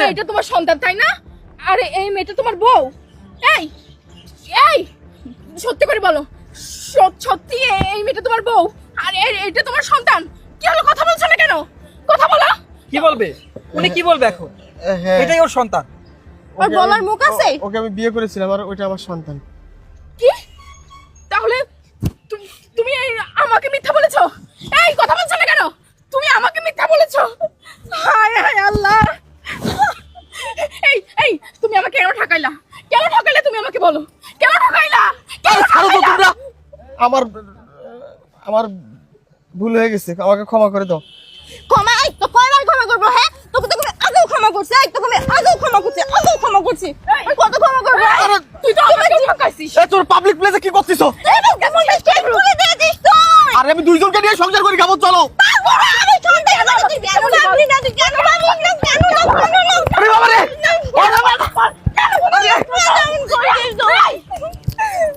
বলছেন? এটা তোমার সন্তান তাই না? আরে এই মেয়েটা তোমার বউ? এই এই সত্যি করে বলো, সত্যি এই মেয়েটা তোমার বউ? আর এটা তোমার সন্তান? কি হলো, কথা বলছো না কেন? কথা বলো। কি বলবে উনি? কি বলবে এখন? হ্যাঁ, এটাই ওর সন্তান। আর বলার মুখ আছে? ওকে আমি বিয়ে করেছিলাম আর ওটা আমার সন্তান। কি? তাহলে তুমি আমাকে মিথ্যা বলেছো? এই কথা বলছো না কেন? তুমি আমাকে মিথ্যা বলেছো? হায় হায় আল্লাহ! এই এই তুমি আমাকে কেন ঠকাইলা? কেন ঠকাইলা তুমি আমাকে বলো? কেন ঠকাইলা? কেন ছাড়ো তো ঠকাইলা? তোমরা। আমার ভুল হয়ে গেছে, আমাকে ক্ষমা করে দাও। ক্ষমা? এই তো কয়বার ক্ষমা করবো? হ্যাঁ, তোকে তো আমি আগেও ক্ষমা করছি। এই তোকে আমি আগেও ক্ষমা করছি, আগেও ক্ষমা করছি। কত ক্ষমা করবো? আরে, তুই তো আমাকে ঠকাইছিস। এ তোর পাবলিক প্লেসে কি করছিস? আরে আমি দুইজনকে নিয়ে সংসার করি, কেমন চলো? আমি সন্দেহ করি তুই কেন ভাবলি না? তুই কেন ভাবলি না? কেন